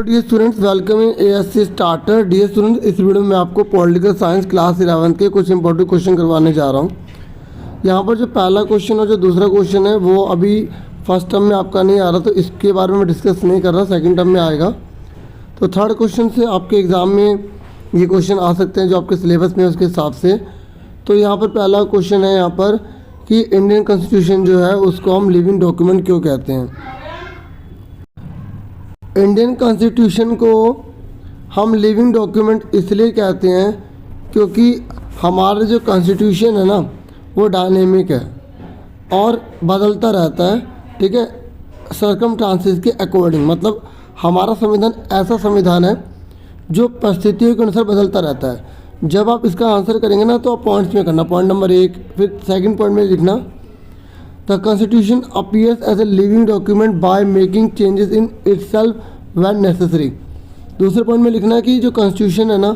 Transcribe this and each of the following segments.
Dear students, welcome in ASC starter. Dear students, इस video में आपको पॉलिटिकल साइंस क्लास 11 के कुछ इंपॉर्टेंट क्वेश्चन करवाने जा रहा हूँ। यहाँ पर जो पहला क्वेश्चन और जो दूसरा क्वेश्चन है वो अभी फर्स्ट टर्म में आपका नहीं आ रहा, तो इसके बारे में डिस्कस नहीं कर रहा, सेकंड टर्म में आएगा। तो थर्ड क्वेश्चन से आपके एग्ज़ाम में ये क्वेश्चन आ सकते हैं जो आपके सिलेबस में है उसके हिसाब से। तो यहाँ पर पहला क्वेश्चन है यहाँ पर कि इंडियन कॉन्स्टिट्यूशन जो है उसको हम लिविंग डॉक्यूमेंट क्यों कहते हैं। इंडियन कॉन्स्टिट्यूशन को हम लिविंग डॉक्यूमेंट इसलिए कहते हैं क्योंकि हमारा जो कॉन्स्टिट्यूशन है ना वो डायनेमिक है और बदलता रहता है, ठीक है, सर्कमस्टांसेस के अकॉर्डिंग। मतलब हमारा संविधान ऐसा संविधान है जो परिस्थितियों के अनुसार बदलता रहता है। जब आप इसका आंसर करेंगे ना तो आप पॉइंट्स में करना, पॉइंट नंबर 1, फिर सेकंड पॉइंट में लिखना The Constitution appears as a living document by making changes in itself when necessary। दूसरे पॉइंट में लिखना है कि जो कॉन्स्टिट्यूशन है ना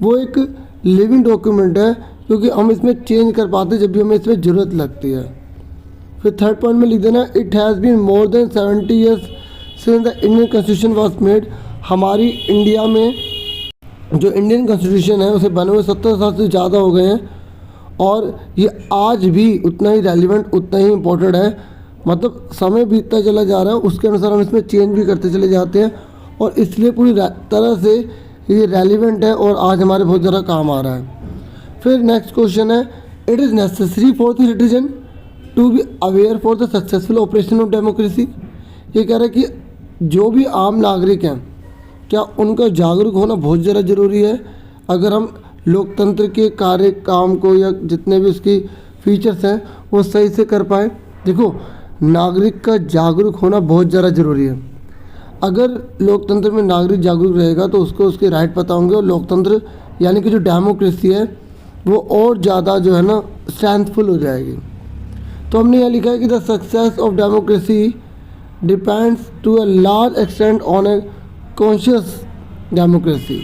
वो एक लिविंग डॉक्यूमेंट है क्योंकि हम इसमें चेंज कर पाते जब भी हमें इसमें ज़रूरत लगती है। फिर थर्ड पॉइंट में लिख देना it has been more than 70 years since the Indian constitution was made. हमारी इंडिया में जो इंडियन कॉन्स्टिट्यूशन है उसे बने हुए 70 साल से ज़्यादा हो गए हैं और ये आज भी उतना ही रेलिवेंट, उतना ही इम्पोर्टेंट है। मतलब समय बीतता चला जा रहा है, उसके अनुसार हम इसमें चेंज भी करते चले जाते हैं और इसलिए पूरी तरह से ये रेलिवेंट है और आज हमारे बहुत ज़्यादा काम आ रहा है। फिर नेक्स्ट क्वेश्चन है it is necessary for the citizen to be aware for the successful operation of democracy. ये कह रहा है कि जो भी आम नागरिक हैं क्या उनका जागरूक होना बहुत ज़्यादा ज़रूरी है अगर हम लोकतंत्र के कार्य काम को या जितने भी उसकी फीचर्स हैं वो सही से कर पाएँ। देखो, नागरिक का जागरूक होना बहुत ज़्यादा ज़रूरी है। अगर लोकतंत्र में नागरिक जागरूक रहेगा तो उसको उसके राइट पता होंगे और लोकतंत्र यानी कि जो डेमोक्रेसी है वो और ज़्यादा जो है ना स्ट्रेंथफुल हो जाएगी। तो हमने यह लिखा है कि the success of democracy depends to a large extent on a conscious democracy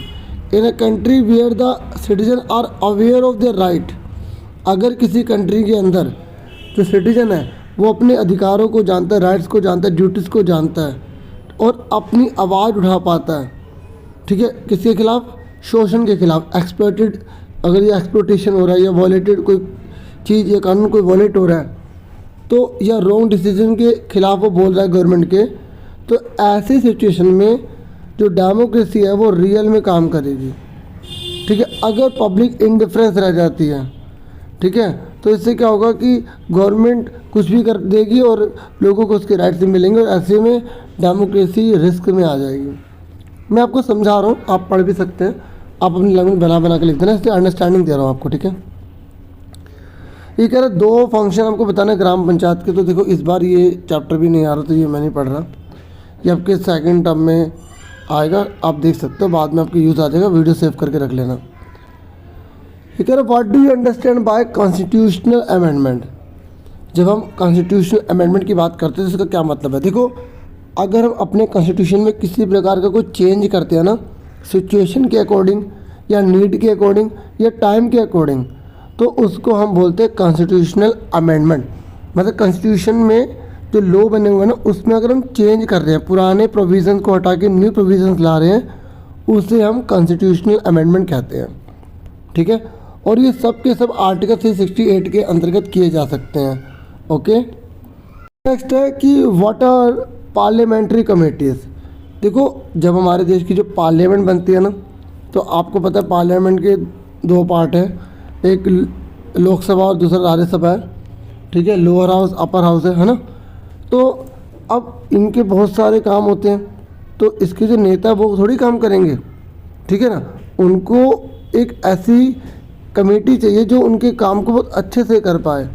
in a country where the citizen are aware of their right. अगर किसी कंट्री के अंदर जो सिटीजन है वो अपने अधिकारों को जानता है, राइट्स को जानता है, ड्यूटीज़ को जानता है और अपनी आवाज़ उठा पाता है, ठीक है, किसके खिलाफ, शोषण के खिलाफ, एक्सप्लॉइटेड, अगर ये एक्सप्लोटेशन हो रहा है या वॉलेटेड कोई चीज़ या कानून कोई वॉलेट हो रहा है तो या रॉन्ग डिसीजन के खिलाफ वो बोल रहा है गवर्नमेंट के, तो ऐसी सिचुएशन में जो डेमोक्रेसी है वो रियल में काम करेगी, ठीक है। अगर पब्लिक इंडिफरेंस रह जाती है, ठीक है, तो इससे क्या होगा कि गवर्नमेंट कुछ भी कर देगी और लोगों को उसके राइट्स मिलेंगे और ऐसे में डेमोक्रेसी रिस्क में आ जाएगी। मैं आपको समझा रहा हूँ, आप पढ़ भी सकते हैं, आप अपनी लैंग्वेज बना के लिख देना, इससे अंडरस्टैंडिंग दे रहा हूँ आपको, ठीक है। ये कह रहा है 2 फंक्शन आपको बताना है ग्राम पंचायत के। तो देखो इस बार ये चैप्टर भी नहीं आ रहा तो ये मैं नहीं पढ़ रहा, ये आपके सेकेंड टर्म में आएगा, आप देख सकते हो, बाद में आपके यूज़ आ जाएगा, वीडियो सेव करके रख लेना। ये कह रहा है what do you understand bye constitutional amendment. जब हम कॉन्स्टिट्यूशनल अमेंडमेंट की बात करते हैं तो इसका क्या मतलब है। देखो, अगर हम अपने कॉन्स्टिट्यूशन में किसी प्रकार का कोई चेंज करते हैं ना सिचुएशन के अकॉर्डिंग या नीड के अकॉर्डिंग या टाइम के अकॉर्डिंग, तो उसको हम बोलते हैं कॉन्स्टिट्यूशनल अमेंडमेंट। मतलब कॉन्स्टिट्यूशन में जो लॉ बने हुए हैं ना उसमें अगर हम चेंज कर रहे हैं, पुराने प्रोविज़न को हटा के न्यू प्रोविज़न्स ला रहे हैं, उसे हम कॉन्स्टिट्यूशनल अमेंडमेंट कहते हैं, ठीक है। और ये सब के सब आर्टिकल 368 के अंतर्गत किए जा सकते हैं, ओके। नेक्स्ट है कि व्हाट आर पार्लियामेंट्री कमेटीज़। देखो, जब हमारे देश की जो पार्लियामेंट बनती है ना तो आपको पता है पार्लियामेंट के 2 पार्ट है, एक लोकसभा और दूसरा राज्यसभा है, ठीक है, लोअर हाउस अपर हाउस है ना। तो अब इनके बहुत सारे काम होते हैं, तो इसके जो नेता वो थोड़ी काम करेंगे, ठीक है ना, उनको एक ऐसी कमेटी चाहिए जो उनके काम को बहुत अच्छे से कर पाए।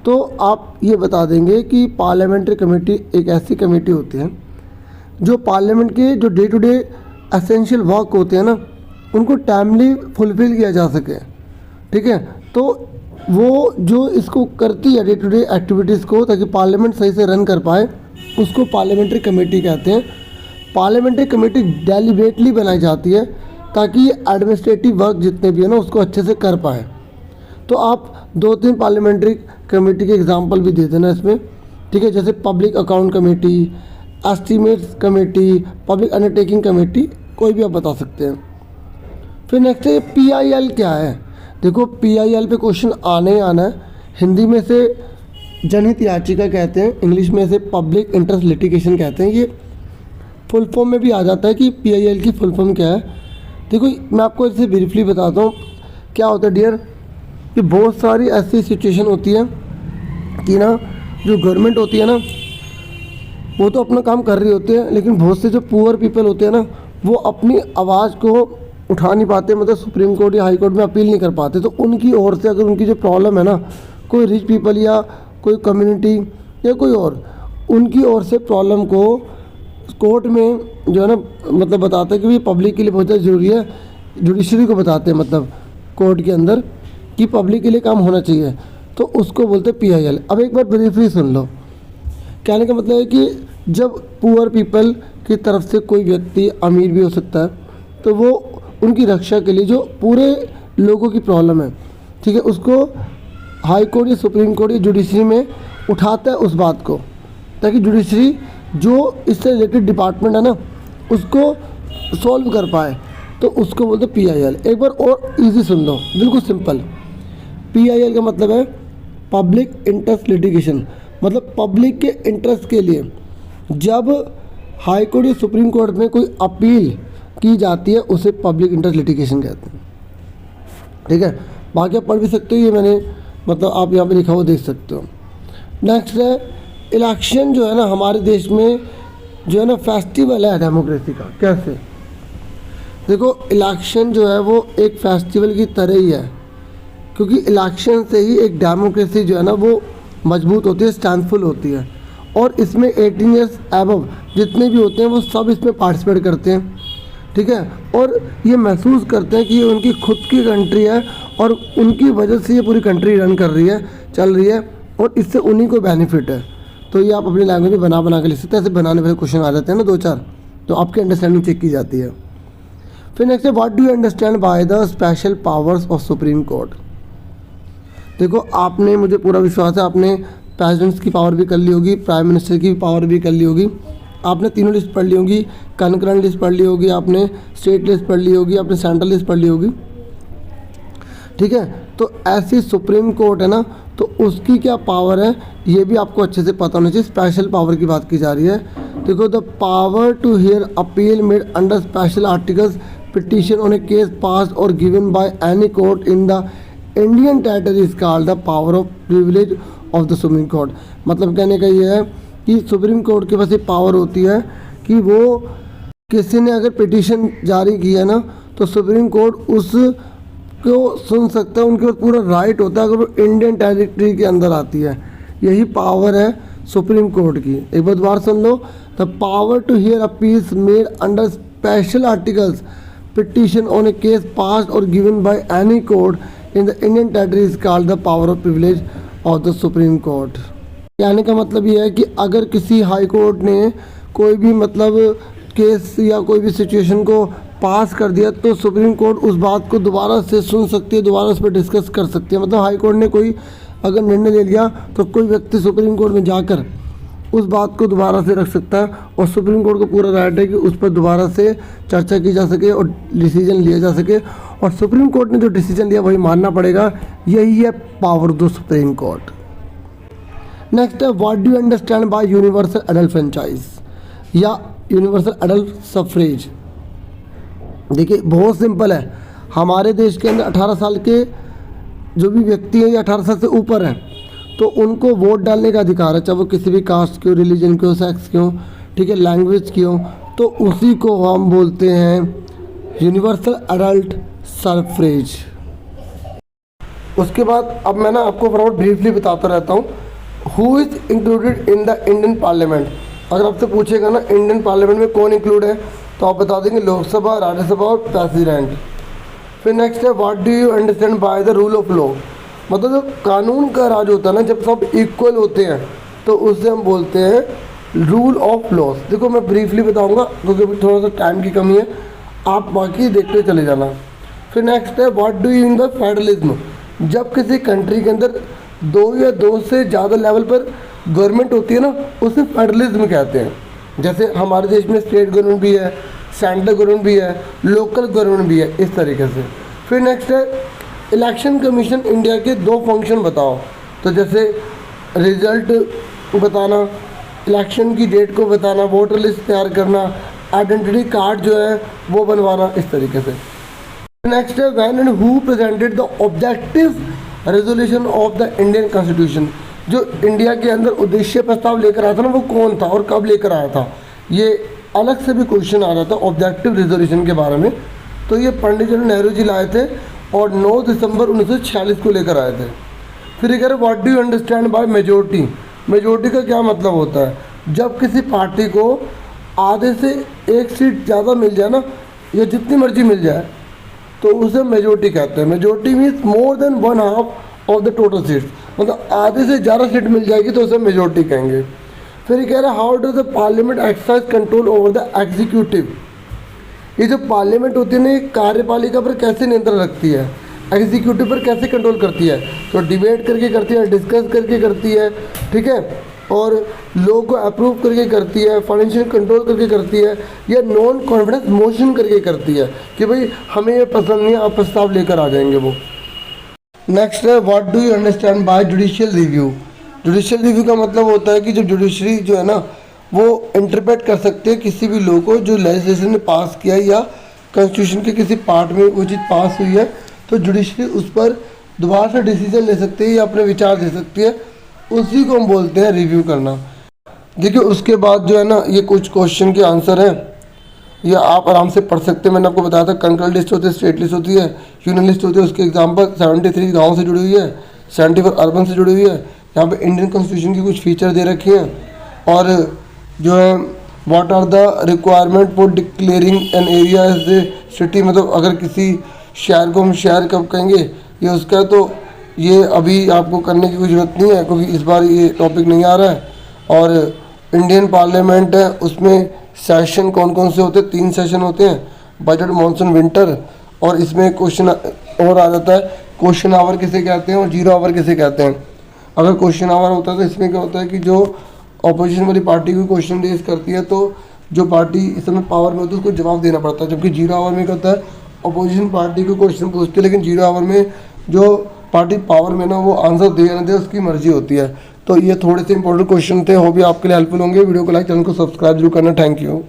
तो आप ये बता देंगे कि पार्लियामेंट्री कमेटी एक ऐसी कमेटी होती है जो पार्लियामेंट के जो day to day essential work होते हैं ना उनको टाइमली फुलफिल किया जा सके, ठीक है। तो वो जो इसको करती है डे टू डे एक्टिविटीज़ को ताकि पार्लियामेंट सही से रन कर पाए, उसको पार्लियामेंट्री कमेटी कहते हैं। पार्लियामेंट्री कमेटी डेलीबरेटली बनाई जाती है ताकि ये एडमिनिस्ट्रेटिव वर्क जितने भी है ना उसको अच्छे से कर पाए। तो आप 2-3 पार्लियामेंट्री कमेटी के एग्जांपल भी दे देना इसमें, ठीक है, जैसे public account committee, estimates committee, public undertaking committee, कोई भी आप बता सकते हैं। फिर नेक्स्ट है PIL क्या है। देखो PIL पे क्वेश्चन आने ही आना है। हिंदी में से जनहित याचिका कहते हैं, इंग्लिश में से पब्लिक इंटरेस्ट लिटिगेशन कहते हैं। ये फुल फॉर्म में भी आ जाता है कि PIL की फुल फॉर्म क्या है। देखो मैं आपको इसे ब्रीफली बताता हूँ क्या होता है डियर, कि बहुत सारी ऐसी सिचुएशन होती है कि ना जो गवर्नमेंट होती है ना वो तो अपना काम कर रही होती है, लेकिन बहुत से जो पुअर पीपल होते हैं ना वो अपनी आवाज़ को उठा नहीं पाते, मतलब सुप्रीम कोर्ट या हाई कोर्ट में अपील नहीं कर पाते। तो उनकी ओर से अगर उनकी जो प्रॉब्लम है ना, कोई रिच पीपल या कोई कम्युनिटी या कोई और, उनकी ओर से प्रॉब्लम को कोर्ट में जो है ना मतलब बताते हैं कि ये पब्लिक के लिए बहुत ज़्यादा ज़रूरी है, जुडिशरी को बताते हैं मतलब कोर्ट के अंदर कि पब्लिक के लिए काम होना चाहिए, तो उसको बोलते हैं PIL। अब एक बार ब्रीफली सुन लो। कहने का मतलब है कि जब पुअर पीपल की तरफ से कोई व्यक्ति, अमीर भी हो सकता है, तो वो उनकी रक्षा के लिए जो पूरे लोगों की प्रॉब्लम है, ठीक है, उसको हाई कोर्ट या सुप्रीम कोर्ट या जुडिशरी में उठाता है उस बात को, ताकि जुडिशरी जो इससे रिलेटेड डिपार्टमेंट है ना उसको सॉल्व कर पाए, तो उसको बोलते हैं PIL। एक बार और इजी सुन लो, बिल्कुल सिंपल। PIL का मतलब है पब्लिक इंटरेस्ट लिटिगेशन, मतलब पब्लिक के इंटरेस्ट के लिए जब हाई कोर्ट या सुप्रीम कोर्ट में कोई अपील की जाती है उसे पब्लिक इंटरेस्ट लिटिगेशन कहते हैं, ठीक है। बाकी आप पढ़ भी सकते हो, ये मैंने मतलब आप यहाँ पे लिखा हुआ देख सकते हो। नेक्स्ट है इलेक्शन जो है ना हमारे देश में जो है ना फेस्टिवल है डेमोक्रेसी का। कैसे? देखो इलेक्शन जो है वो एक फेस्टिवल की तरह ही है, क्योंकि इलेक्शन से ही एक डेमोक्रेसी जो है ना वो मजबूत होती है, स्ट्रेंथफुल होती है। और इसमें 18 ईयर्स एबव जितने भी होते हैं वो सब इसमें पार्टिसिपेट करते हैं, ठीक है, और ये महसूस करते हैं कि ये उनकी खुद की कंट्री है और उनकी वजह से ये पूरी कंट्री रन कर रही है, चल रही है, और इससे उन्हीं को बेनिफिट है। तो ये आप अपनी लैंग्वेज में बना के लिख सकते हैं। ऐसे बनाने वाले क्वेश्चन आ जाते हैं ना 2-4, तो आपकी अंडरस्टैंडिंग चेक की जाती है। फिर नेक्स्ट है what do you understand by the special powers of supreme court. देखो आपने, मुझे पूरा विश्वास है, आपने प्रेसिडेंट्स की पावर भी कर ली होगी, प्राइम मिनिस्टर की पावर भी कर ली होगी, आपने तीनों लिस्ट पढ़ ली होगी, कनकरेंट लिस्ट पढ़ ली होगी, आपने स्टेट लिस्ट पढ़ ली होगी, आपने सेंट्रल लिस्ट पढ़ ली होगी, ठीक है। तो ऐसी सुप्रीम कोर्ट है ना, तो उसकी क्या पावर है ये भी आपको अच्छे से पता होना चाहिए। स्पेशल पावर की बात की जा रही है। देखो the power to hear appeal made under special articles petition on a case pass और given by any court in the Indian territory is called the power of privilege of the supreme court. मतलब कहने का ये है कि supreme court के पास ये power होती है कि वो किसी ने अगर पिटिशन जारी किया ना तो सुप्रीम कोर्ट उस को सुन सकता है, उनके पास पूरा राइट होता है अगर वो इंडियन टेरिटरी के अंदर आती है। यही पावर है सुप्रीम कोर्ट की। एक बार दोबारा सुन लो, the power to hear appeals made under special articles petition on a case passed और given by any court in the Indian territory is called the power of privilege of the supreme court. कहने का मतलब ये है कि अगर किसी high court ने कोई भी मतलब केस या कोई भी सिचुएशन को पास कर दिया तो सुप्रीम कोर्ट उस बात को दोबारा से सुन सकती है, दोबारा उस पर डिस्कस कर सकती है। मतलब हाई कोर्ट ने कोई अगर निर्णय ले लिया तो कोई व्यक्ति सुप्रीम कोर्ट में जाकर उस बात को दोबारा से रख सकता है और सुप्रीम कोर्ट को पूरा राइट है कि उस पर दोबारा से चर्चा की जा सके और डिसीजन लिया जा सके, और सुप्रीम कोर्ट ने जो डिसीजन लिया वही मानना पड़ेगा। यही है power of the supreme court. Next है what do you understand by universal adult franchise या यूनिवर्सल एडल्ट सफरेज। देखिए बहुत सिंपल है, हमारे देश के अंदर 18 साल के जो भी व्यक्ति हैं या 18 साल से ऊपर हैं तो उनको वोट डालने का अधिकार है, चाहे वो किसी भी कास्ट के हो, रिलीजन के हो, सेक्स के हो, ठीक है, लैंग्वेज की हो, तो उसी को हम बोलते हैं यूनिवर्सल एडल्ट सफरेज। उसके बाद अब मैं ना आपको फटाफट ब्रीफली बताता रहता हूँ who is included in the Indian parliament. अगर आपसे पूछेगा ना इंडियन पार्लियामेंट में कौन इंक्लूड है तो आप बता देंगे लोकसभा, राज्यसभा और प्रेसिडेंट। फिर नेक्स्ट है what do you understand by the rule of law. मतलब जो कानून का राज होता है ना, जब सब इक्वल होते हैं तो उससे हम बोलते हैं रूल ऑफ लॉ। देखो मैं ब्रीफली बताऊंगा क्योंकि अभी थोड़ा सा टाइम की कमी है, आप बाकी देखते चले जाना। फिर नेक्स्ट है what do you in the federalism. जब किसी कंट्री के अंदर 2 या 2 से ज़्यादा लेवल पर गवर्नमेंट होती है ना उसे फेडरलिज्म कहते हैं। जैसे हमारे देश में स्टेट गवर्नमेंट भी है, सेंट्रल गवर्नमेंट भी है, लोकल गवर्नमेंट भी है, इस तरीके से। फिर नेक्स्ट है इलेक्शन कमीशन इंडिया के 2 फंक्शन बताओ। तो जैसे रिजल्ट बताना, इलेक्शन की डेट को बताना, वोटर लिस्ट तैयार करना, आइडेंटिटी कार्ड जो है वो बनवाना, इस तरीके से। नेक्स्ट है when and who presented the objective resolution of the Indian constitution. जो इंडिया के अंदर उद्देश्य प्रस्ताव लेकर आया था ना, वो कौन था और कब लेकर आया था। ये अलग से भी क्वेश्चन आ रहा था ऑब्जेक्टिव रेजोल्यूशन के बारे में। तो ये पंडित जवाहरलाल नेहरू जी लाए थे और 9 दिसंबर 1946 को लेकर आए थे। फिर ये कह रहे what do you understand by majority. Majority का क्या मतलब होता है, जब किसी पार्टी को आधे से 1 सीट ज़्यादा मिल जाए ना, या जितनी मर्जी मिल जाए, तो उसे मेजोरिटी कहते हैं। Majority means more than 1/2 of the total seats, मतलब आधे से ज़्यादा सीट मिल जाएगी तो उसे मेजोरिटी कहेंगे। फिर ये कह रहा है how does the parliament exercise control over the executive. ये जो पार्लियामेंट होती है ना, ये कार्यपालिका पर कैसे नियंत्रण रखती है, एग्जीक्यूटिव पर कैसे कंट्रोल करती है। तो डिबेट करके करती है, डिस्कस करके करती है, ठीक है, और लोगों को अप्रूव करके करती है, फाइनेंशियल कंट्रोल करके करती है, या नॉन कॉन्फिडेंस मोशन करके करती है कि भाई हमें ये पसंद नहीं है, आप प्रस्ताव लेकर आ जाएंगे वो। नेक्स्ट है what do you understand bye judicial review. Judicial review का मतलब होता है कि जो जुडिशरी जो है ना, वो इंटरप्रेट कर सकते हैं किसी भी लॉ को जो लेजिस्लेशन ने पास किया है या कॉन्स्टिट्यूशन के किसी पार्ट में वो चीज़ पास हुई है, तो जुडिशरी उस पर दोबारा से डिसीजन ले सकती है या अपने विचार दे सकती है, उसी को हम बोलते हैं रिव्यू करना। देखिए उसके बाद जो है ना, ये कुछ क्वेश्चन के आंसर हैं, ये आप आराम से पढ़ सकते हैं। मैंने आपको बताया था कंट्रोल लिस्ट होती है, स्टेट लिस्ट होती है, यूनियन लिस्ट होती है। उसके एग्जाम्पल 73 गाँव से जुड़ी हुई है, 74 अर्बन से जुड़ी हुई है। यहाँ पे इंडियन कॉन्स्टिट्यूशन की कुछ फीचर दे रखे हैं, और जो है what are the requirement for declaring an area as a city, मतलब अगर किसी शहर को हम शहर कब कहेंगे ये उसका, तो ये अभी आपको करने की कोई ज़रूरत नहीं है क्योंकि इस बार ये टॉपिक नहीं आ रहा है। और इंडियन पार्लियामेंट है, उसमें सेशन कौन कौन से होते हैं, 3 सेशन होते हैं, बजट, मानसून, विंटर। और इसमें क्वेश्चन और आ जाता है क्वेश्चन आवर किसे कहते हैं और 0 आवर किसे कहते हैं। अगर क्वेश्चन आवर होता है तो इसमें क्या होता है कि जो ऑपोजिशन वाली पार्टी कोई क्वेश्चन रेज करती है तो जो पार्टी इस समय पावर में होती है उसको जवाब देना पड़ता है। जबकि 0 आवर में क्या होता है, अपोजिशन पार्टी को क्वेश्चन पूछती है, लेकिन 0 आवर में जो पार्टी पावर में ना, वो आंसर दे या ना दे उसकी मर्जी होती है। तो ये थोड़े से इंपॉर्टेंट क्वेश्चन थे, हो भी आपके लिए हेल्पफुल होंगे। वीडियो को लाइक, चैनल को सब्सक्राइब जरूर करना। Thank you.